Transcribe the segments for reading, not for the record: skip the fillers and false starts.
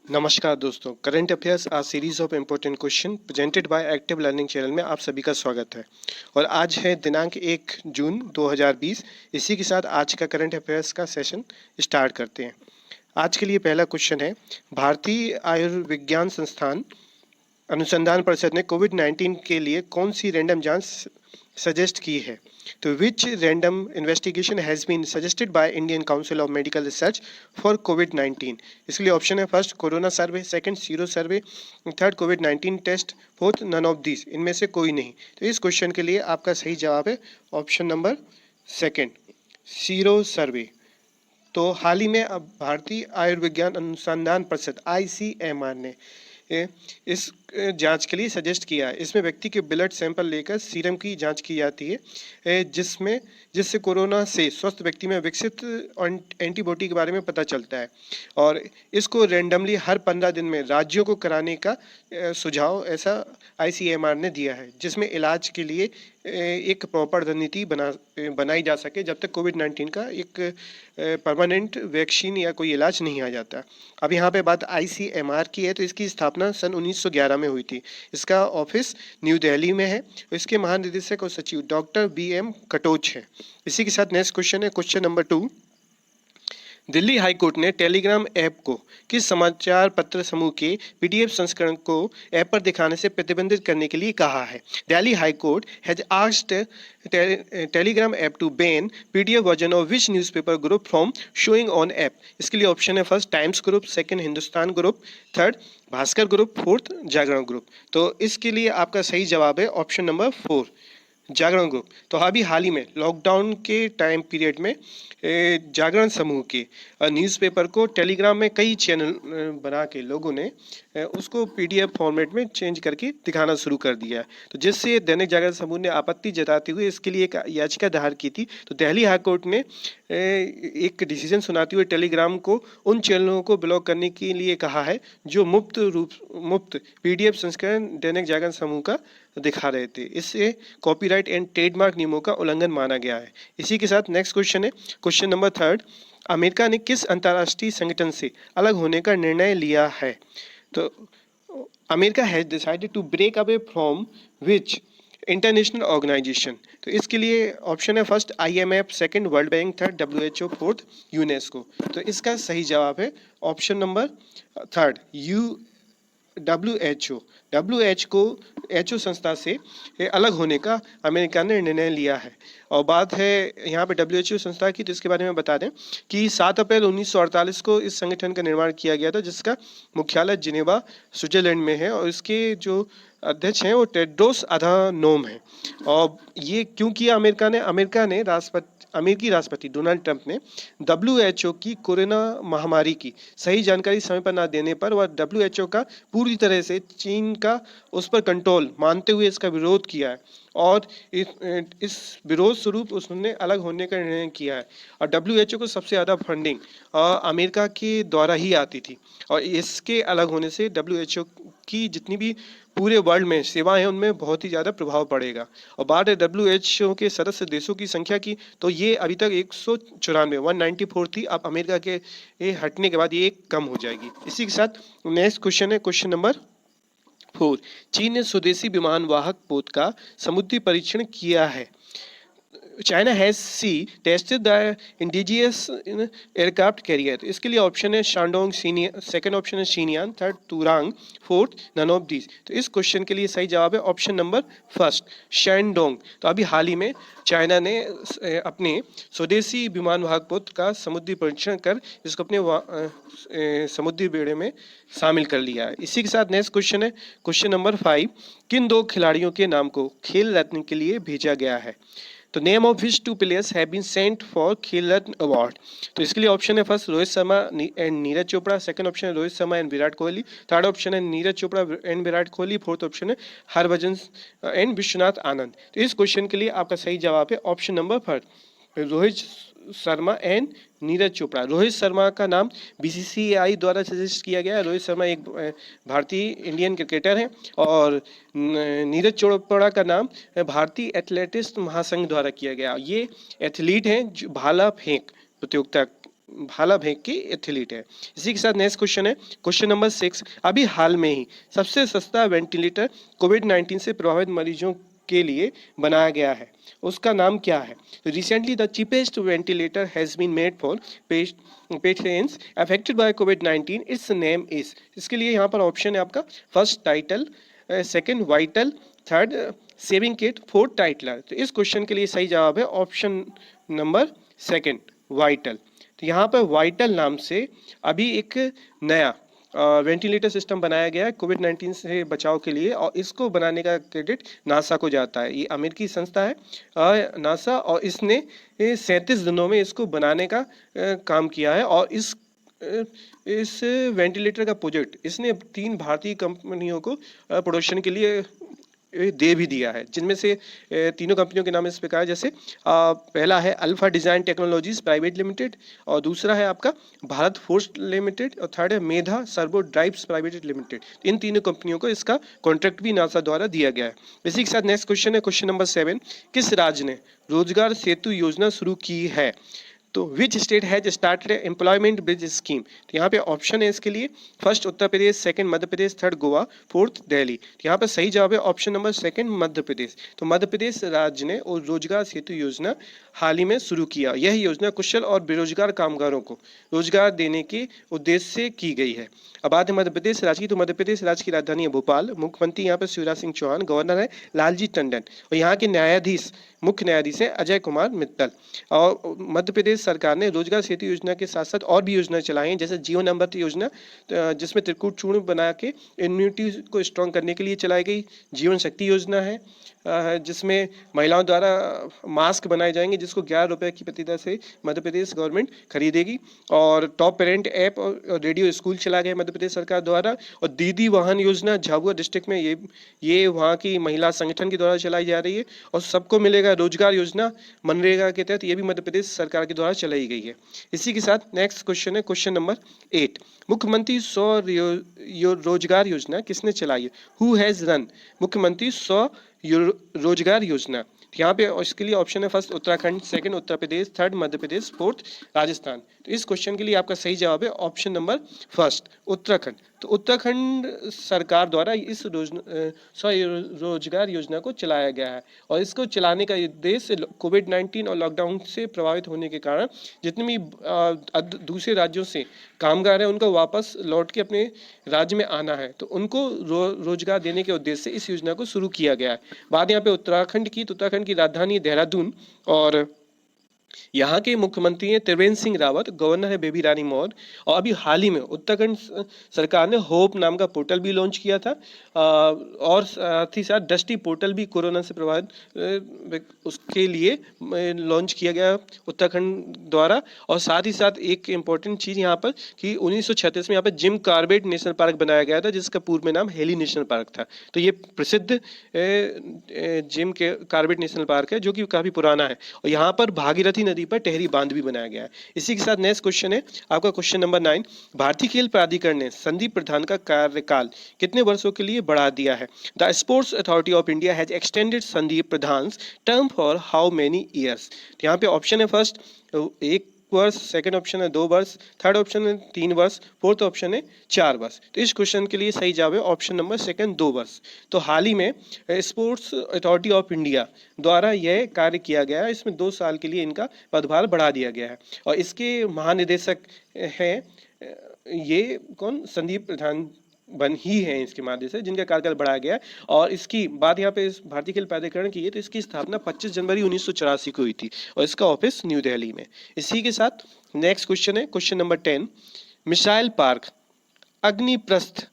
नमस्कार दोस्तों, current affairs a series of important question presented by active learning channel में आप सभी का स्वागत है। और आज है दिनांक 1 जून 2020। इसी के साथ आज का करंट अफेयर्स का सेशन स्टार्ट करते हैं। आज के लिए पहला क्वेश्चन है, भारतीय आयुर्विज्ञान संस्थान अनुसंधान परिषद ने कोविड-19 के लिए कौन सी रैंडम जांच सजेस्ट की है? तो which random investigation has been suggested by Indian council of medical research for कोविड-19? इसके लिए ऑप्शन है, first corona survey, second sero survey, third कोविड-19 test, fourth none of this, इनमें से कोई नहीं। तो इस क्वेश्चन के लिए आपका सही जवाब है option number second, sero survey. तो हाल ही में अब भारतीय आयुर्विज्ञान अनुसंधान परिषद ICMR ने इस जांच के लिए सजेस्ट किया है। इसमें व्यक्ति के ब्लड सैंपल लेकर सीरम की जांच की जाती है, जिससे कोरोना से स्वस्थ व्यक्ति में विकसित एंटीबॉडी के बारे में पता चलता है। और इसको रैंडमली हर 15 दिन में राज्यों को कराने का सुझाव ऐसा ICMR ने दिया है, जिसमें इलाज के लिए एक प्रॉपर रणनीति बनाई जा सके जब तक कोविड-19 का एक परमानेंट वैक्सीन या कोई इलाज नहीं आ जाता। अब यहाँ पे बात ICMR की है, तो इसकी स्थापना सन 1911 में हुई थी। इसका ऑफिस न्यू दिल्ली में है। इसके महानिदेशक और सचिव डॉक्टर BM कटोच है। इसी के साथ नेक्स्ट क्वेश्चन है, question number 2। Delhi high court ने टेलीग्राम ऐप को किस समाचार पत्र समूह के PDF संस्करण को ऐप पर दिखाने से प्रतिबंधित करने के लिए कहा है? Delhi high court has asked telegram app to ban PDF version of which newspaper group from showing on app. इसके लिए ऑप्शन है, first times group, second Hindustan group, third Bhaskar group, fourth Jagran group. तो इसके लिए आपका सही जवाब है ऑप्शन नंबर 4, जागरण ग्रुप। तो अभी हाल ही में लॉकडाउन के टाइम पीरियड में जागरण समूह के न्यूज़पेपर को टेलीग्राम में कई चैनल बना के लोगों ने उसको PDF फॉर्मेट में चेंज करके दिखाना शुरू कर दिया है। तो जिससे दैनिक जागरण समूह ने आपत्ति जताते हुए इसके लिए एक याचिका दायर की थी। तो दिल्ली हाई कोर्ट ने एक डिसीजन सुनाते हुए टेलीग्राम को उन चैनलों को ब्लॉक करने के लिए कहा है जो मुफ्त PDF संस्करण दैनिक जागरण समूह का दिखा रहे थे। इससे कॉपीराइट एंड ट्रेडमार्क नियमों का उल्लंघन माना गया है। इसी के साथ नेक्स्ट क्वेश्चन है, क्वेश्चन नंबर 3। अमेरिका ने किस अंतर्राष्ट्रीय संगठन से अलग होने का निर्णय लिया है? तो America has decided to break away from which international organisation? तो इसके लिए ऑप्शन है, first IMF, second World Bank, third WHO, fourth UNESCO. तो इसका सही जवाब है ऑप्शन नंबर थर्ड, WHO संस्था से अलग होने का अमेरिका ने निर्णय लिया है। और बात है यहाँ पे WHO संस्था की, तो इसके बारे में बता दें कि 7 अप्रैल 1948 को इस संगठन का निर्माण किया गया था, जिसका मुख्यालय जिनेवा स्विट्जरलैंड में है। और इसके जो अध्यक्ष हैं वो टेड्रोस अधानोम है। और ये क्यों किया अमेरिका ने अमेरिकी राष्ट्रपति डोनाल्ड ट्रंप ने WHO की कोरोना महामारी की सही जानकारी समय पर न देने पर वह WHO का पूरी तरह से चीन का उस पर कंट्रोल मानते हुए इसका विरोध किया है। और इस विरोध स्वरूप उसने अलग होने का निर्णय किया है। और WHO को सबसे ज़्यादा फंडिंग अमेरिका के द्वारा ही आती थी। और इसके अलग होने से WHO की जितनी भी पूरे वर्ल्ड में सेवाएं हैं उनमें बहुत ही ज़्यादा प्रभाव पड़ेगा। और बात है WHO के सदस्य देशों की संख्या की, तो ये अभी तक 194 थी। अब अमेरिका के हटने के बाद ये कम हो जाएगी। इसी के साथ नेक्स्ट क्वेश्चन है, क्वेश्चन नंबर 4। चीन ने स्वदेशी विमान वाहक पोत का समुद्री परीक्षण किया है। China has tested the indigenous aircraft carrier. इसके लिए ऑप्शन है शांडोंग, सेकंड ऑप्शन है शीनियान, थर्ड तुरांग, फोर्थ नन ऑफ दिस। तो इस क्वेश्चन के लिए सही जवाब है ऑप्शन नंबर फर्स्ट, शैंडोंग। तो अभी हाल ही में चाइना ने अपने स्वदेशी विमान वाहक पोत का समुद्री परीक्षण कर इसको अपने समुद्री बेड़े में शामिल कर लिया है। इसी के साथ नेक्स्ट क्वेश्चन है, क्वेश्चन नंबर 5। किन 2 खिलाड़ियों के नाम को खेल रत्न के लिए भेजा गया है? तो name of which 2 players have been sent for Khel Ratna award? तो इसके लिए ऑप्शन है, first Rohit Sharma and Neeraj Chopra, second option है Rohit Sharma and Virat Kohli, third option है Neeraj Chopra and Virat Kohli, fourth option है हरभजन एंड विश्वनाथ आनंद। तो इस क्वेश्चन के लिए आपका सही जवाब है option number first, Rohit Sharma and Neeraj Chopra. Rohit Sharma का नाम BCCI द्वारा सजेस्ट किया गया है। रोहित शर्मा एक भारतीय इंडियन क्रिकेटर हैं। और नीरज चोपड़ा का नाम भारतीय एथलेटिक्स महासंघ द्वारा किया गया। ये एथलीट हैं जो भाला फेंक प्रतियोगिता भाला फेंक के एथलीट है। इसी के साथ नेक्स्ट क्वेश्चन है क्वेश्चन नंबर 6। अभी हाल में ही सबसे सस्ता वेंटिलेटर कोविड-19 से प्रभावित मरीजों के लिए बनाया गया है, उसका नाम क्या है? Recently the cheapest ventilator has been made for patients affected by कोविड-19, इट्स नेम इज। इसके लिए यहाँ पर ऑप्शन है आपका first title, second vital, third saving kit, fourth titler. तो इस क्वेश्चन के लिए सही जवाब है ऑप्शन नंबर सेकंड, वाइटल। तो यहाँ पर वाइटल नाम से अभी एक नया वेंटिलेटर सिस्टम बनाया गया है कोविड-19 से बचाव के लिए, और इसको बनाने का क्रेडिट नासा को जाता है। ये अमेरिकी संस्था है नासा, और इसने 37 दिनों में इसको बनाने का काम किया है। और इस वेंटिलेटर का प्रोजेक्ट इसने 3 भारतीय कंपनियों को प्रोडक्शन के लिए दे भी दिया है, जिनमें से तीनों कंपनियों के नाम इस प्रकार है, जैसे पहला है alpha design technologies private limited, और दूसरा है आपका भारत फोर्स लिमिटेड, और थर्ड है मेधा सर्वो ड्राइव्स प्राइवेट लिमिटेड। इन तीनों कंपनियों को इसका कॉन्ट्रैक्ट भी नासा द्वारा दिया गया है। इसी के साथ नेक्स्ट क्वेश्चन है क्वेश्चन नंबर 7। किस राज्य ने रोजगार सेतु योजना शुरू की है? तो विच state has started employment bridge scheme? तो यहाँ पे ऑप्शन है इसके लिए first Uttar Pradesh, second Madhya Pradesh, third Goa, fourth Delhi. तो यहाँ पर सही जवाब है ऑप्शन नंबर सेकंड, मध्य प्रदेश। तो मध्य प्रदेश राज्य ने और रोजगार सेतु योजना हाल ही में शुरू किया। यह योजना कुशल और बेरोजगार कामगारों को रोजगार देने के उद्देश्य से की गई है। अब बात है मध्य प्रदेश राज्य की, तो मध्य प्रदेश राज्य की राजधानी है भोपाल, मुख्यमंत्री यहाँ पर शिवराज सिंह चौहान, गवर्नर है लालजी टंडन, और यहाँ के न्यायाधीश मुख्य न्यायाधीश है अजय कुमार मित्तल। और मध्य प्रदेश सरकार ने रोजगार सेतु योजना के साथ साथ और भी योजनाएं चलाई हैं, जैसे जीवन अमृत योजना जिसमें त्रिकूट चूर्ण बना के इम्यूनिटी को स्ट्रॉन्ग करने के लिए चलाई गई। जीवन शक्ति योजना है जिसमें महिलाओं द्वारा मास्क बनाए जाएंगे, जिसको 11 रुपए की प्रति दर से मध्य प्रदेश गवर्नमेंट खरीदेगी। और टॉप पेरेंट ऐप और रेडियो स्कूल चला गया मध्य प्रदेश सरकार द्वारा। और दीदी वाहन योजना झाबुआ डिस्ट्रिक्ट में ये वहाँ की महिला संगठन के द्वारा चलाई जा रही है। और सबको मिलेगा रोजगार योजना मनरेगा के तहत, ये भी मध्य प्रदेश सरकार के द्वारा चलाई गई है। इसी के साथ नेक्स्ट क्वेश्चन है क्वेश्चन नंबर 8। मुख्यमंत्री स्व रोजगार योजना किसने चलाई है? हु हैज रन मुख्यमंत्री स्व रोजगार योजना? यहाँ पे इसके लिए ऑप्शन है first Uttarakhand, second Uttar Pradesh, third Madhya Pradesh, fourth Rajasthan. तो इस क्वेश्चन के लिए आपका सही जवाब है ऑप्शन नंबर फर्स्ट, उत्तराखंड। तो उत्तराखंड सरकार द्वारा इस स्व रोजगार योजना को चलाया गया है, और इसको चलाने का उद्देश्य कोविड-19 और लॉकडाउन से प्रभावित होने के कारण जितने भी दूसरे राज्यों से कामगार हैं उनको वापस लौट के अपने राज्य में आना है, तो उनको रोजगार देने के उद्देश्य से इस योजना को शुरू किया गया है। बात यहाँ पे उत्तराखंड की, तो उत्तराखंड की राजधानी देहरादून, और यहाँ के मुख्यमंत्री हैं त्रिवेंद्र सिंह रावत, गवर्नर है बेबी रानी मौर्य। और अभी हाल ही में उत्तराखंड सरकार ने होप नाम का पोर्टल भी लॉन्च किया था, और साथ ही साथ दृष्टि पोर्टल भी कोरोना से प्रभावित उसके लिए लॉन्च किया गया उत्तराखंड द्वारा। और साथ ही साथ एक इम्पोर्टेंट चीज़ यहाँ पर कि 1936 में यहाँ पर जिम कॉर्बेट नेशनल पार्क बनाया गया था, जिसका पूर्व में नाम हेली नेशनल पार्क था। तो ये प्रसिद्ध जिम के कॉर्बेट नेशनल पार्क है, जो कि काफ़ी पुराना है। और यहाँ पर भागीरथी नदी पर टहरी बांध भी बनाया गया है। इसी के साथ नेक्स्ट क्वेश्चन है आपका क्वेश्चन नंबर 9। भारतीय खेल प्राधिकरण ने संदीप प्रधान का कार्यकाल कितने वर्षों के लिए बढ़ा दिया है? The sports authority of India has extended Sandeep Pradhan term for how many years? तो यहाँ पे ऑप्शन है फर्स्ट 1 वर्ष, सेकंड ऑप्शन है 2 वर्ष, थर्ड ऑप्शन है 3 वर्ष, फोर्थ ऑप्शन है 4 वर्ष। तो इस क्वेश्चन के लिए सही जवाब है ऑप्शन नंबर सेकंड 2 वर्ष। तो हाल ही में स्पोर्ट्स अथॉरिटी ऑफ इंडिया द्वारा यह कार्य किया गया है, इसमें 2 साल के लिए इनका पदभार बढ़ा दिया गया है। और इसके महानिदेशक हैं ये कौन? संदीप प्रधान बन ही है इसके माध्यम से, जिनका कार्यकाल बढ़ाया गया है। और इसकी बात यहाँ पे इस भारतीय खेल प्राधिकरण की है, तो इसकी स्थापना 25 जनवरी 1984 को हुई थी, और इसका ऑफिस न्यू दिल्ली में। इसी के साथ नेक्स्ट क्वेश्चन है question number 10। Missile park Agniprastha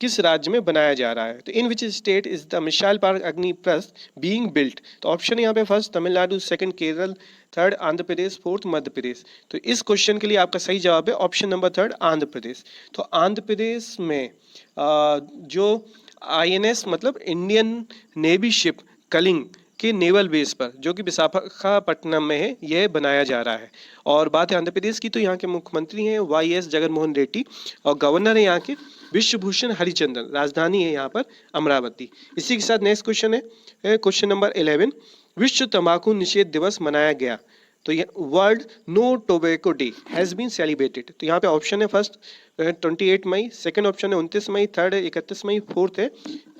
किस राज्य में बनाया जा रहा है? तो in which state is the missile park Agniprastha being built? तो ऑप्शन यहाँ पे first Tamil Nadu, second Kerala, third Andhra Pradesh, fourth Madhya Pradesh. तो इस क्वेश्चन के लिए आपका सही जवाब है option number third, Andhra Pradesh. तो आंध्र प्रदेश में जो INS मतलब इंडियन नेवी शिप कलिंग के नेवल बेस पर, जो कि विशाखापट्टनम में है, यह बनाया जा रहा है। और बात है आंध्र प्रदेश की, तो यहाँ के मुख्यमंत्री हैं YS जगनमोहन रेड्डी, और गवर्नर है यहाँ के विश्वभूषण हरिचंदन, राजधानी है यहाँ पर अमरावती। इसी के साथ नेक्स्ट क्वेश्चन है क्वेश्चन नंबर 11। विश्व तंबाकू निषेध दिवस मनाया गया, तो ये world no tobacco day has been celebrated. तो यहाँ पे ऑप्शन है फर्स्ट 28 मई, सेकंड ऑप्शन है 29 मई, थर्ड है 31 मई, फोर्थ है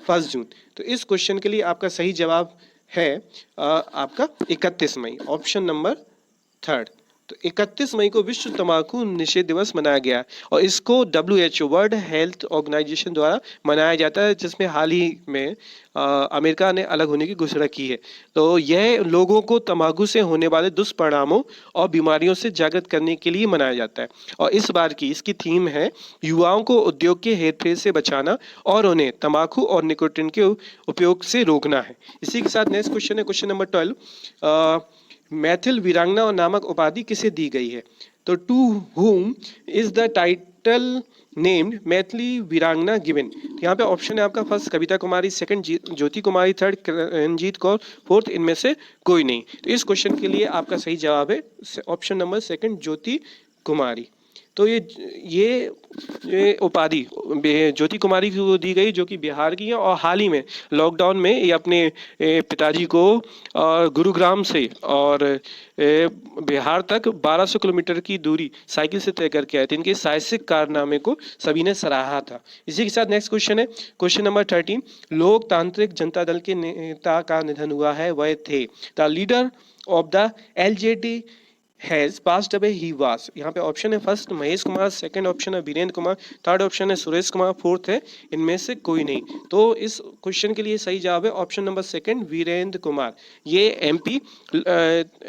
1 जून। तो इस क्वेश्चन के लिए आपका सही जवाब है आपका 31 मई, ऑप्शन नंबर थर्ड। तो 31 मई को विश्व तंबाकू निषेध दिवस मनाया गया और इसको WHO वर्ल्ड हेल्थ ऑर्गेनाइजेशन द्वारा मनाया जाता है, जिसमें हाल ही में अमेरिका ने अलग होने की घोषणा की है। तो यह लोगों को तंबाकू से होने वाले दुष्परिणामों और बीमारियों से जागृत करने के लिए मनाया जाता है और इस बार की इसकी थीम है युवाओं को उद्योग के हेरफेर से बचाना और उन्हें तंबाकू और निकोटीन के उपयोग से रोकना है। इसी के साथ नेक्स्ट क्वेश्चन है क्वेश्चन नंबर 12। मैथिल वीरांगना नामक उपाधि किसे दी गई है? तो to whom is the title named Maithili Virangana given? यहाँ पे ऑप्शन है आपका first Kavita Kumari, second Jyoti Kumari, third Ranjit Kaur, fourth इनमें से कोई नहीं। तो इस क्वेश्चन के लिए आपका सही जवाब है ऑप्शन नंबर सेकंड ज्योति कुमारी। तो ये उपाधि ज्योति कुमारी को दी गई जो कि बिहार की है और हाल ही में लॉकडाउन में ये अपने पिताजी को गुरुग्राम से और बिहार तक 1200 किलोमीटर की दूरी साइकिल से तय करके आए थे। इनके साहसिक कारनामे को सभी ने सराहा था। इसी के साथ नेक्स्ट क्वेश्चन है क्वेश्चन नंबर 13। लोकतांत्रिक जनता दल के नेता का निधन हुआ है, वह थे the leader of the LJD has passed away he was. यहाँ पे ऑप्शन है first Mahesh Kumar, second option है वीरेंद्र कुमार, थर्ड ऑप्शन है सुरेश कुमार, फोर्थ है इनमें से कोई नहीं। तो इस क्वेश्चन के लिए सही जवाब है option number second Virendra Kumar. ये MP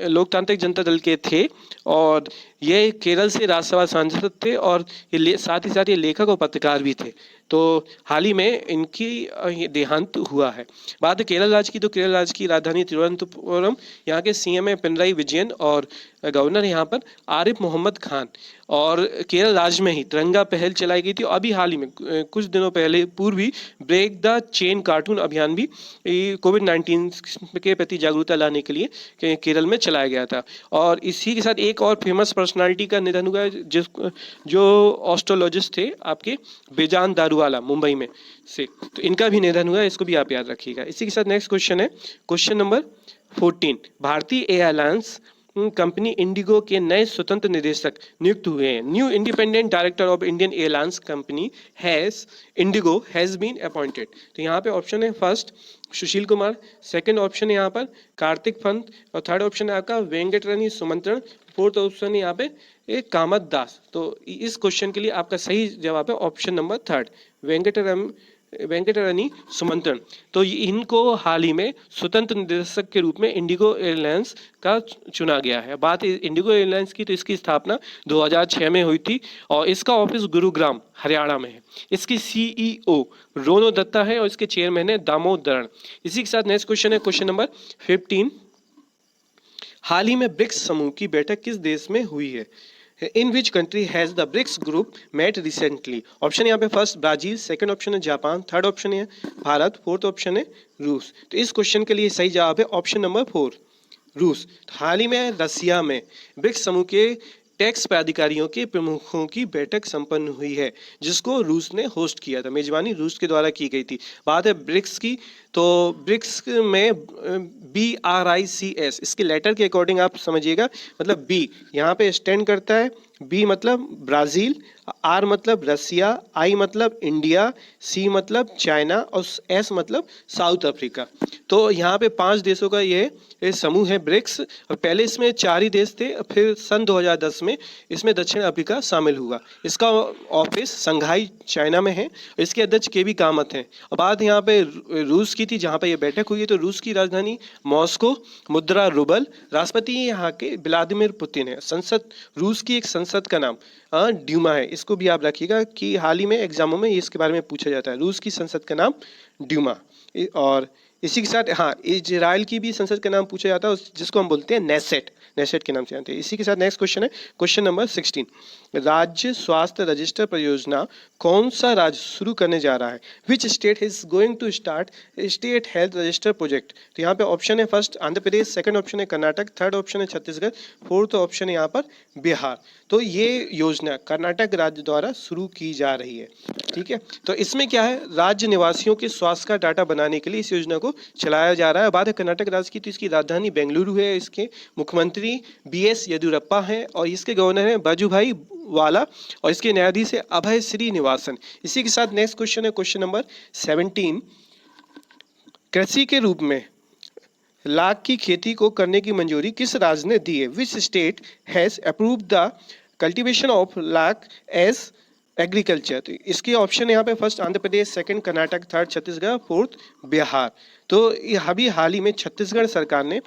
लोकतांत्रिक जनता दल के थे और ये केरल से राज्यसभा सांसद थे और ये साथ ही साथ ये लेखक और पत्रकार भी थे। तो हाल ही में इनकी देहांत हुआ है। बात है केरल राज्य की, तो केरल राज्य की राजधानी तिरुवनंतपुरम, यहाँ के CM है पिनराई विजयन और गवर्नर यहाँ पर आरिफ मोहम्मद खान। और केरल राज्य में ही तिरंगा पहल चलाई गई थी। अभी हाल ही में कुछ दिनों पहले पूर्व ही ब्रेक द चेन कार्टून अभियान भी कोविड-19 के प्रति जागरूकता लाने के लिए केरल में चलाया गया था। और इसी के साथ एक और फेमस पर्सनालिटी का निधन हुआ है जो ऑस्ट्रोलॉजिस्ट थे आपके बेजान दारूवाला मुंबई में से, तो इनका भी निधन हुआ है, इसको भी आप याद रखिएगा। इसी के साथ नेक्स्ट क्वेश्चन है क्वेश्चन नंबर 14। भारतीय एयरलाइंस कंपनी इंडिगो के नए स्वतंत्र निदेशक नियुक्त हुए हैं। New independent director of Indian airlines company IndiGo has been appointed. तो यहाँ पे ऑप्शन है first Sushil Kumar, second option है यहाँ पर कार्तिक पंत और थर्ड ऑप्शन है आपका वेंकटरनी सुमंत्रण, फोर्थ ऑप्शन है यहाँ पे कामत दास। तो इस क्वेश्चन के लिए आपका सही जवाब है ऑप्शन नंबर थर्ड वेंकटरनी सुमंत्रण। तो इनको हाल ही में स्वतंत्र निदेशक के रूप में इंडिगो एयरलाइंस का चुना गया है। बात इंडिगो एयरलाइंस की, तो इसकी स्थापना 2006 में हुई थी और इसका ऑफिस गुरुग्राम हरियाणा में है। इसकी CEO रोनो दत्ता है और इसके चेयरमैन है दामोदरन। इसी के साथ नेक्स्ट क्वेश्चन है क्वेश्चन नंबर 15। हाल ही में ब्रिक्स समूह की बैठक किस देश में हुई है? In which country has the BRICS group met recently? Option यहाँ पे फर्स्ट ब्राजील, सेकंड ऑप्शन है जापान, थर्ड ऑप्शन है भारत, फोर्थ ऑप्शन है रूस। तो इस क्वेश्चन के लिए सही जवाब है ऑप्शन नंबर 4 रूस। हाल ही में रसिया में ब्रिक्स समूह के टैक्स प्राधिकारियों के प्रमुखों की बैठक संपन्न हुई है जिसको रूस ने होस्ट किया था, मेजबानी रूस के द्वारा की गई थी। बात है ब्रिक्स की, तो ब्रिक्स में BRICS इसके लेटर के अकॉर्डिंग आप समझिएगा, मतलब B यहाँ पे स्टैंड करता है, B मतलब ब्राज़ील, R मतलब रसिया, I मतलब इंडिया, C मतलब चाइना और S मतलब साउथ अफ्रीका। तो यहाँ पे 5 देशों का ये समूह है ब्रिक्स और पहले इसमें 4 ही देश थे, फिर सन 2010 में इसमें दक्षिण अफ्रीका शामिल हुआ। इसका ऑफिस संघाई चाइना में है। इसके अध्यक्ष KB कामत हैं। और बात यहाँ पे रूस की थी जहाँ पे ये बैठक हुई है, तो रूस की राजधानी मॉस्को, मुद्रा रूबल, राष्ट्रपति यहाँ के व्लादिमीर पुतिन है। संसद रूस की एक संसद का नाम ड्यूमा है। इसको भी आप रखिएगा कि हाल ही में एग्जामों में इसके बारे में पूछा जाता है। रूस की संसद का नाम ड्यूमा। और इसी के साथ इजराइल की भी संसद का नाम पूछा जाता है जिसको हम बोलते हैं नेसेट के नाम से जानते हैं। इसी के साथ नेक्स्ट क्वेश्चन है क्वेश्चन नंबर 16। राज्य स्वास्थ्य रजिस्टर परियोजना कौन सा राज्य शुरू करने जा रहा है? Which state is going to start state health register project? तो यहाँ पे ऑप्शन है first Andhra Pradesh, second option है कर्नाटक, थर्ड ऑप्शन है छत्तीसगढ़, फोर्थ ऑप्शन है यहाँ पर बिहार। तो ये योजना कर्नाटक राज्य द्वारा शुरू की जा रही है। ठीक है, तो इसमें क्या है, राज्य निवासियों के स्वास्थ्य का डाटा बनाने के लिए इस योजना को चलाया जा रहा है। बात है कर्नाटक राज्य की, तो इसकी राजधानी बेंगलुरु है, इसके मुख्यमंत्री BS येदियुरप्पा हैं और इसके गवर्नर हैं बाजूभाई वाला और इसके न्यायाधीश है अभय श्रीनिवासन। इसी के साथ नेक्स्ट क्वेश्चन है क्वेश्चन नंबर 17। कृषि के रूप में लाख की खेती को करने की मंजूरी किस राज्य ने दी है? Which state has approved the cultivation of lac as agriculture? तो इसके ऑप्शन यहाँ पे first Andhra Pradesh, second Karnataka, third Chhattisgarh, fourth Bihar. तो अभी हाल ही में छत्तीसगढ़ सरकार ने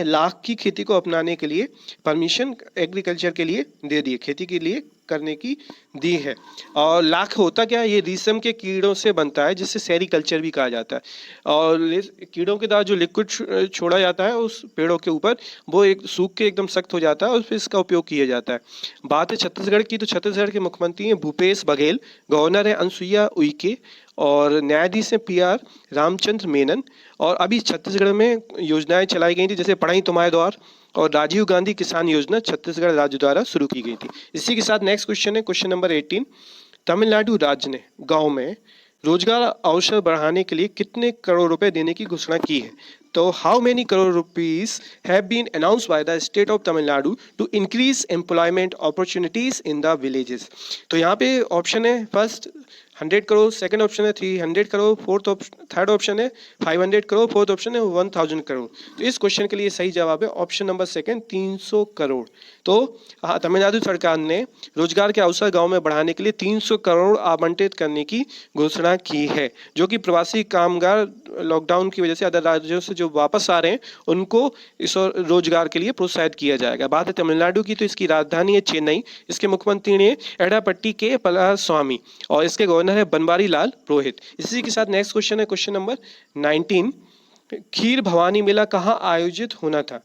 लाख की खेती को अपनाने के लिए परमिशन एग्रीकल्चर के लिए दे दी है, खेती के लिए करने की दी है। और लाख होता क्या है, ये रेशम के कीड़ों से बनता है जिससे सेरीकल्चर भी कहा जाता है। और कीड़ों के द्वारा जो लिक्विड छोड़ा जाता है उस पेड़ों के ऊपर, वो एक सूख के एकदम सख्त हो जाता है और फिर इसका उपयोग किया जाता है। बात है छत्तीसगढ़ की, तो छत्तीसगढ़ के मुख्यमंत्री हैं भूपेश बघेल, गवर्नर है अनुसुईया उइके और न्यायाधीश हैं PR रामचंद्र मेनन। और अभी छत्तीसगढ़ में योजनाएं चलाई गई थी जैसे पढ़ाई तुम्हारे द्वार और राजीव गांधी किसान योजना छत्तीसगढ़ राज्य द्वारा शुरू की गई थी। इसी के साथ नेक्स्ट क्वेश्चन है क्वेश्चन नंबर 18। तमिलनाडु राज्य ने गांव में रोजगार अवसर बढ़ाने के लिए कितने करोड़ रुपए देने की घोषणा की है? तो how many crore rupees have been announced by the state of Tamil Nadu to increase employment opportunities in the villages? तो यहाँ पे ऑप्शन है फर्स्ट 100 करोड़, सेकंड ऑप्शन है 300 करोड़, थर्ड ऑप्शन है 500 करोड़, फोर्थ ऑप्शन है 1000 करोड़। तो इस क्वेश्चन के लिए सही जवाब है ऑप्शन नंबर सेकंड 300 करोड़। तो तमिलनाडु सरकार ने रोजगार के अवसर गांव में बढ़ाने के लिए 300 करोड़ आवंटित करने की घोषणा की है, जो कि प्रवासी कामगार लॉकडाउन की वजह से अदर राज्यों से जो वापस आ रहे हैं उनको इस रोजगार के लिए प्रोत्साहित किया जाएगा। बात है तमिलनाडु की, तो इसकी राजधानी है चेन्नई, इसके मुख्यमंत्री ने एडापट्टी के पलास्वामी और इसके गवर्नर है बनवारी लाल पुरोहित। इसी के साथ नेक्स्ट क्वेश्चन है क्वेश्चन नंबर 19। खीर भवानी मेला कहाँ आयोजित होना था?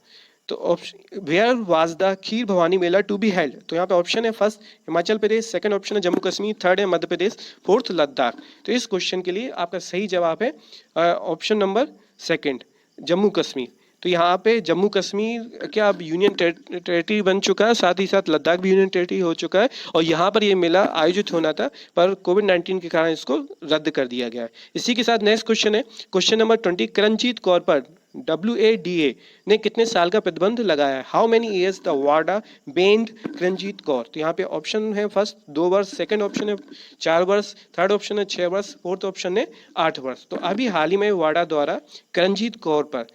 तो where was the Kheer Bhawani mela to be held? तो यहाँ पे ऑप्शन है first Himachal Pradesh, second option है जम्मू कश्मीर, थर्ड है मध्य प्रदेश, फोर्थ लद्दाख। तो इस क्वेश्चन के लिए आपका सही जवाब है option number second Jammu Kashmir. तो यहाँ पे जम्मू कश्मीर क्या अब यूनियन टेरिटरी बन चुका है, साथ ही साथ लद्दाख भी यूनियन टेरिटरी हो चुका है और यहाँ पर ये मेला आयोजित होना था पर कोविड-19 के कारण इसको रद्द कर दिया गया है। इसी के साथ नेक्स्ट क्वेश्चन है क्वेश्चन नंबर 20। करणजीत कौर पर WADA ने कितने साल का प्रतिबंध लगाया है? हाउ मेनी ईयर्स द वाडा बेन्ड करणजीत कौर? तो यहाँ पे ऑप्शन है फर्स्ट 2 वर्ष, सेकंड ऑप्शन है 4 वर्ष, थर्ड ऑप्शन है 6 वर्ष, फोर्थ ऑप्शन है 8 वर्ष। तो अभी हाल ही में वाडा द्वारा करणजीत कौर पर,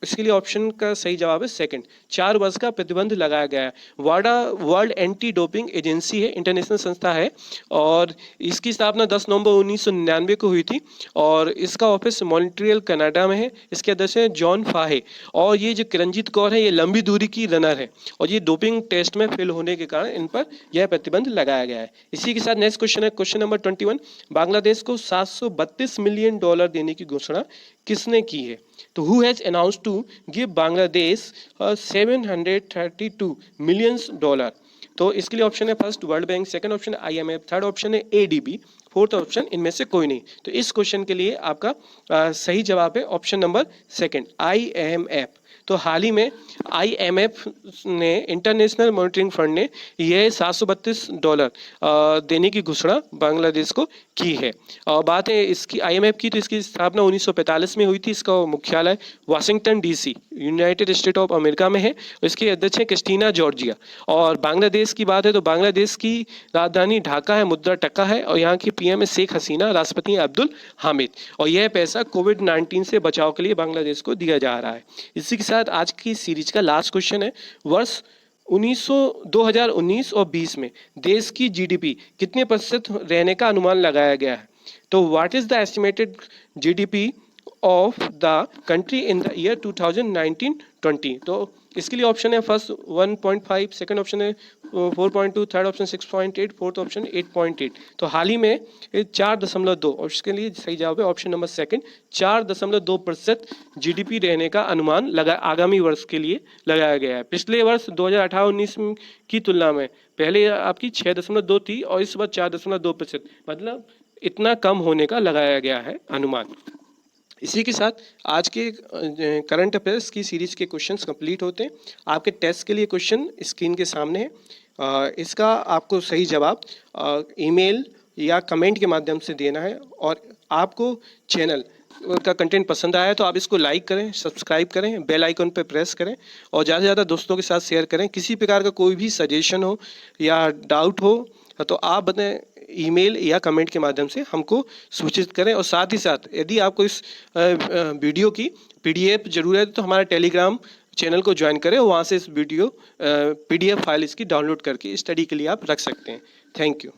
इसके लिए ऑप्शन का सही जवाब है सेकंड, 4 वर्ष का प्रतिबंध लगाया गया है। वाडा वर्ल्ड एंटी डोपिंग एजेंसी है, इंटरनेशनल संस्था है और इसकी स्थापना 10 नवंबर 1999 को हुई थी और इसका ऑफिस मॉन्ट्रियल कनाडा में है। इसके अध्यक्ष हैं जॉन फाहे और ये जो किरणजीत कौर है ये लंबी दूरी की रनर है और ये डोपिंग टेस्ट में फेल होने के कारण इन पर यह प्रतिबंध लगाया गया है। इसी के साथ नेक्स्ट क्वेश्चन है क्वेश्चन नंबर 21। बांग्लादेश को $732 मिलियन देने की घोषणा किसने की है? तो who has announced to give Bangladesh $732 million? तो इसके लिए ऑप्शन है first world bank, second option है IMF, थर्ड ऑप्शन है ADB, फोर्थ ऑप्शन इनमें से कोई नहीं। तो इस क्वेश्चन के लिए आपका सही जवाब है ऑप्शन नंबर सेकंड IMF। तो हाल ही में IMF ने, इंटरनेशनल मॉनिटरिंग फंड ने यह $732 देने की घोषणा बांग्लादेश को की है। और बात है इसकी IMF की, तो इसकी स्थापना 1945 में हुई थी। इसका मुख्यालय Washington DC United state of America में है। इसके अध्यक्ष हैं क्रिस्टीना जॉर्जिया। और बांग्लादेश की बात है तो बांग्लादेश की राजधानी ढाका है, मुद्रा टका है और यहाँ की PM है शेख हसीना, राष्ट्रपति हैं अब्दुल हामिद और यह पैसा कोविड-19 से बचाव के लिए बांग्लादेश को दिया जा रहा है। इसी के साथ आज की सीरीज का लास्ट क्वेश्चन है, वर्ष 2019 और 20 में देश की GDP कितने प्रतिशत रहने का अनुमान लगाया गया है? तो what is the estimated GDP of the country in the year 2019-20? तो इसके लिए ऑप्शन है फर्स्ट 1.5, सेकंड ऑप्शन है 4.2, थर्ड ऑप्शन 6.8, फोर्थ ऑप्शन 8.8। तो हाल ही में 4.2 और इसके लिए सही जवाब है ऑप्शन नंबर सेकंड 4.2% GDP रहने का अनुमान लगा आगामी वर्ष के लिए लगाया गया है। पिछले वर्ष 2018-19 की तुलना में पहले आपकी 6.2 थी और इस बार 4.2%, मतलब इतना कम होने का लगाया गया है अनुमान। इसी के साथ आज के करंट अफेयर्स की सीरीज के क्वेश्चंस कंप्लीट होते हैं। आपके टेस्ट के लिए क्वेश्चन स्क्रीन के सामने है। इसका आपको सही जवाब ईमेल या कमेंट के माध्यम से देना है। और आपको चैनल का कंटेंट पसंद आया तो आप इसको लाइक करें, सब्सक्राइब करें, बेल आइकन पर प्रेस करें और ज़्यादा से ज़्यादा दोस्तों के साथ शेयर करें। किसी प्रकार का कोई भी सजेशन हो या डाउट हो तो आप बताएं, ईमेल या कमेंट के माध्यम से हमको सूचित करें। और साथ ही साथ यदि आपको इस वीडियो की PDF जरूर है तो हमारा टेलीग्राम चैनल को ज्वाइन करें और वहाँ से इस वीडियो PDF फाइल इसकी डाउनलोड करके स्टडी के लिए आप रख सकते हैं। Thank you.